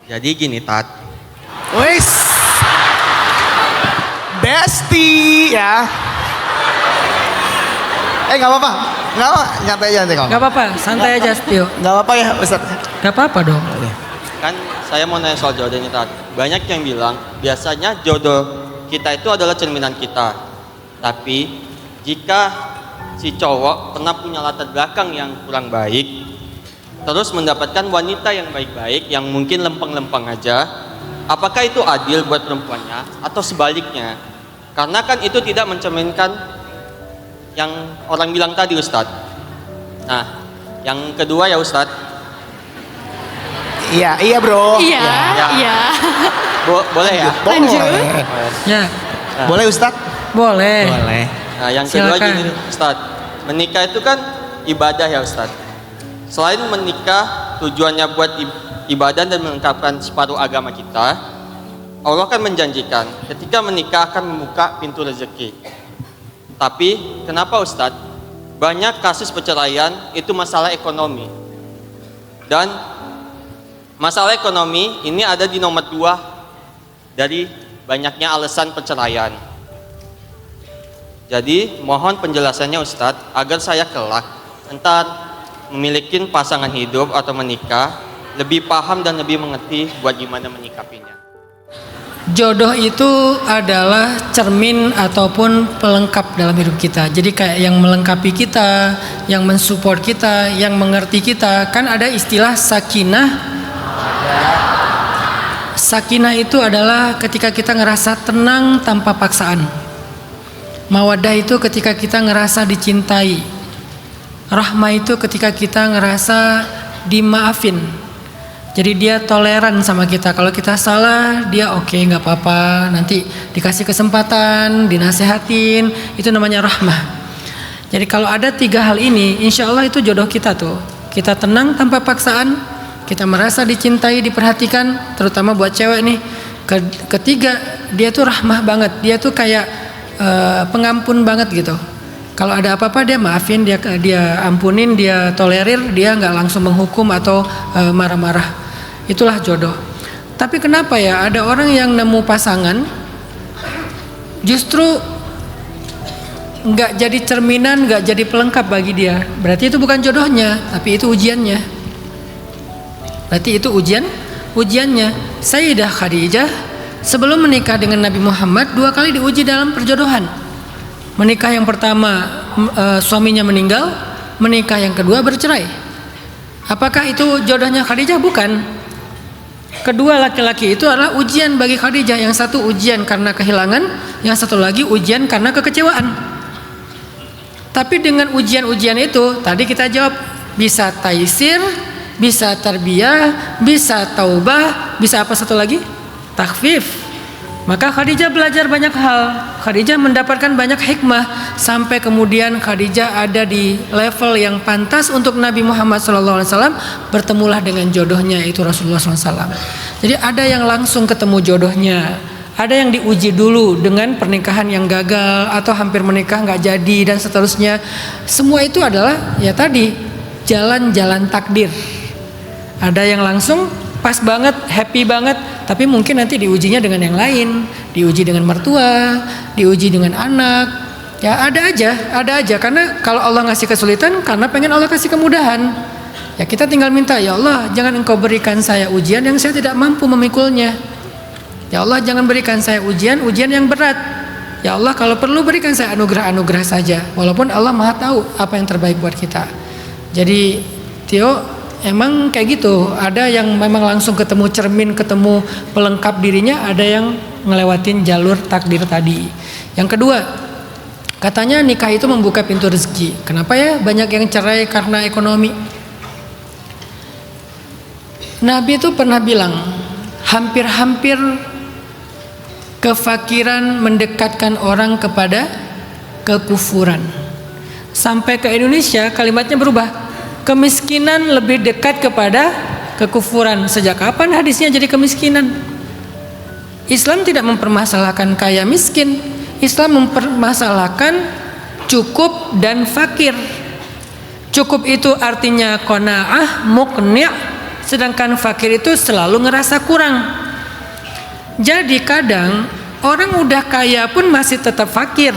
Jadi gini Tat, Wes, bestie ya. Nggak apa-apa, nggak apa, nyantai aja nanti kok. Gak apa-apa, santai aja Tio. Nggak apa-apa ya Ustaz. Gak apa-apa dong. kan saya mau nanya soal jodoh ini Tat. Banyak yang bilang biasanya jodoh kita itu adalah cerminan kita. Tapi jika si cowok pernah punya latar belakang yang kurang baik, terus mendapatkan wanita yang baik-baik, yang mungkin lempeng-lempeng aja, apakah itu adil buat perempuannya atau sebaliknya? Karena kan itu tidak mencerminkan yang orang bilang tadi Ustadz. Nah, yang kedua ya Ustadz, Iya bro. Iya, Ya. iya. boleh ya? Lanjut. Ya, Boleh Ustaz? boleh. Boleh. Nah, yang kedua Silakan. gini Ustadz, menikah itu kan ibadah ya Ustadz. Selain menikah tujuannya buat ibadah dan melengkapkan separuh agama kita, Allah kan menjanjikan ketika menikah akan membuka pintu rezeki. Tapi kenapa Ustadz banyak kasus perceraian itu masalah ekonomi? Dan masalah ekonomi ini ada di nomor 2 dari banyaknya alasan perceraian. Jadi mohon penjelasannya Ustadz agar saya kelak entar memiliki pasangan hidup atau menikah lebih paham dan lebih mengerti buat gimana menyikapinya. Jodoh itu adalah cermin ataupun pelengkap dalam hidup kita. Jadi kayak yang melengkapi kita, yang mensupport kita, yang mengerti kita. Kan ada istilah sakinah. Sakinah itu adalah ketika kita ngerasa tenang tanpa paksaan. Mawaddah itu ketika kita ngerasa dicintai. Rahmah itu ketika kita ngerasa dimaafin. Jadi dia toleran sama kita. Kalau kita salah, dia oke, nggak apa-apa. Nanti dikasih kesempatan, dinasehatin. Itu namanya rahmah. Jadi kalau ada 3 hal ini, insya Allah itu jodoh kita tuh. Kita tenang tanpa paksaan, kita merasa dicintai, diperhatikan, terutama buat cewek nih. Ketiga, dia tuh rahmah banget. Dia tuh kayak pengampun banget gitu. Kalau ada apa-apa dia maafin, dia ampunin, dia tolerir, dia nggak langsung menghukum atau marah-marah. Itulah jodoh. Tapi kenapa ya ada orang yang nemu pasangan justru nggak jadi cerminan, nggak jadi pelengkap bagi dia? Berarti itu bukan jodohnya, tapi itu ujiannya. Berarti itu ujiannya. Sayyidah Khadijah sebelum menikah dengan Nabi Muhammad 2 kali diuji dalam perjodohan. Menikah yang pertama suaminya meninggal, menikah yang kedua bercerai. Apakah itu jodohnya Khadijah? Bukan. Kedua laki-laki itu adalah ujian bagi Khadijah. Yang satu ujian karena kehilangan, yang satu lagi ujian karena kekecewaan. Tapi dengan ujian-ujian itu tadi kita jawab, bisa taisir, bisa tarbiyah, bisa taubah, bisa apa satu lagi? Takhfif. Maka Khadijah belajar banyak hal. Khadijah mendapatkan banyak hikmah sampai kemudian Khadijah ada di level yang pantas untuk Nabi Muhammad SAW. Bertemulah dengan jodohnya itu Rasulullah SAW. Jadi ada yang langsung ketemu jodohnya, ada yang diuji dulu dengan pernikahan yang gagal atau hampir menikah nggak jadi dan seterusnya. Semua itu adalah ya tadi jalan-jalan takdir. Ada yang langsung pas banget, happy banget, tapi mungkin nanti diujinya dengan yang lain, diuji dengan mertua, diuji dengan anak. Ya ada aja karena kalau Allah ngasih kesulitan karena pengen Allah kasih kemudahan. Ya kita tinggal minta, ya Allah jangan engkau berikan saya ujian yang saya tidak mampu memikulnya. Ya Allah jangan berikan saya ujian yang berat. Ya Allah kalau perlu berikan saya anugerah-anugerah saja. Walaupun Allah Maha tahu apa yang terbaik buat kita. Jadi Tio, emang kayak gitu. Ada yang memang langsung ketemu cermin, ketemu pelengkap dirinya, ada yang ngelewatin jalur takdir tadi. Yang kedua, katanya nikah itu membuka pintu rezeki. Kenapa ya banyak yang cerai karena ekonomi? Nabi itu pernah bilang, hampir-hampir kefakiran mendekatkan orang kepada kekufuran. Sampai ke Indonesia kalimatnya berubah, kemiskinan lebih dekat kepada kekufuran. Sejak kapan hadisnya jadi kemiskinan? Islam tidak mempermasalahkan kaya miskin. Islam mempermasalahkan cukup dan fakir. Cukup itu artinya qanaah, muqni', sedangkan fakir itu selalu ngerasa kurang. Jadi kadang orang udah kaya pun masih tetap fakir.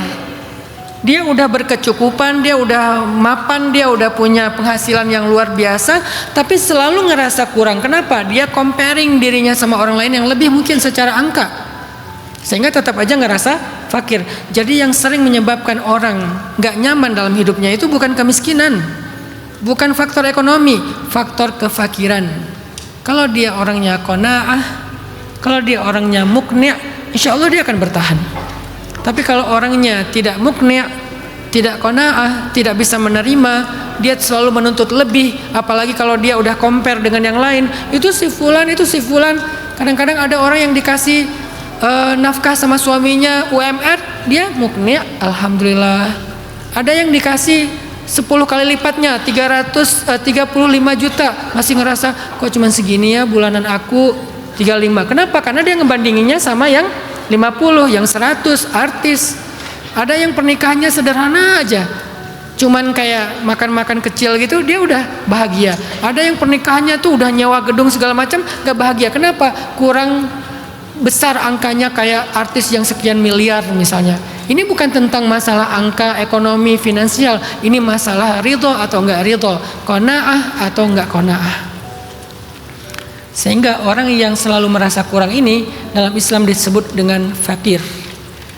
Dia udah berkecukupan, dia udah mapan, dia udah punya penghasilan yang luar biasa, tapi selalu ngerasa kurang. Kenapa? Dia comparing dirinya sama orang lain yang lebih mungkin secara angka, sehingga tetap aja ngerasa fakir. Jadi yang sering menyebabkan orang nggak nyaman dalam hidupnya itu bukan kemiskinan, bukan faktor ekonomi, faktor kefakiran. Kalau dia orangnya qanaah, kalau dia orangnya mukni', insya Allah dia akan bertahan. Tapi kalau orangnya tidak mukni', tidak qanaah, tidak bisa menerima, dia selalu menuntut lebih, apalagi kalau dia udah compare dengan yang lain, itu si fulan. Kadang-kadang ada orang yang dikasih nafkah sama suaminya UMR, dia mukni', alhamdulillah. Ada yang dikasih 10 kali lipatnya, 35 juta, masih ngerasa kok cuma segini ya bulanan aku 35. Kenapa? Karena dia ngebandinginnya sama yang 50, yang 100 artis. Ada yang pernikahannya sederhana aja, cuman kayak makan-makan kecil gitu, dia udah bahagia. Ada yang pernikahannya tuh udah nyewa gedung segala macam, gak bahagia. Kenapa? Kurang besar angkanya kayak artis yang sekian miliar misalnya. Ini bukan tentang masalah angka ekonomi finansial, ini masalah ridho atau enggak ridho, qanaah atau enggak qanaah. Sehingga orang yang selalu merasa kurang ini dalam Islam disebut dengan fakir.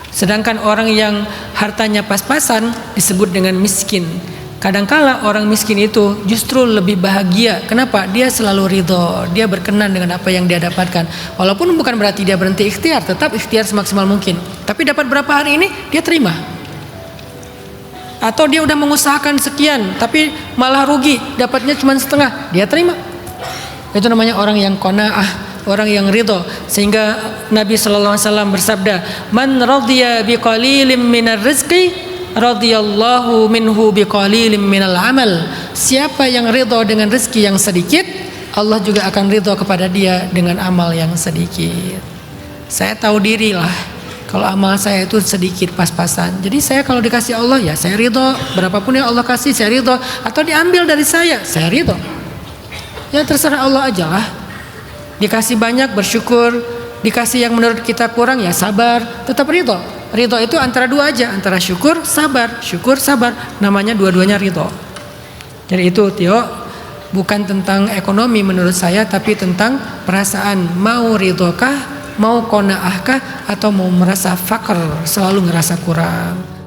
Sedangkan orang yang hartanya pas-pasan disebut dengan miskin. Kadangkala orang miskin itu justru lebih bahagia. Kenapa? Dia selalu ridho, dia berkenan dengan apa yang dia dapatkan. Walaupun bukan berarti dia berhenti ikhtiar, tetap ikhtiar semaksimal mungkin. Tapi dapat berapa hari ini dia terima. Atau dia udah mengusahakan sekian tapi malah rugi, dapatnya cuma setengah, dia terima. Itu namanya orang yang qanaah, orang yang ridho. Sehingga Nabi sallallahu alaihi wasallam bersabda, "Man radiya biqalilin minar rizqi, radhiyallahu minhu biqalilin minal amal." Siapa yang ridho dengan rezeki yang sedikit, Allah juga akan ridho kepada dia dengan amal yang sedikit. Saya tahu diri lah, kalau amal saya itu sedikit pas-pasan. Jadi saya kalau dikasih Allah ya saya ridho, berapapun yang Allah kasih saya ridho. Atau diambil dari saya ridho. Ya terserah Allah aja lah. Dikasih banyak bersyukur, dikasih yang menurut kita kurang ya sabar, tetap ridho. Ridho itu antara dua aja, antara syukur sabar, namanya dua-duanya ridho. Jadi itu Tio, bukan tentang ekonomi menurut saya, tapi tentang perasaan mau ridhokah, mau qanaahkah, atau mau merasa fakir, selalu ngerasa kurang.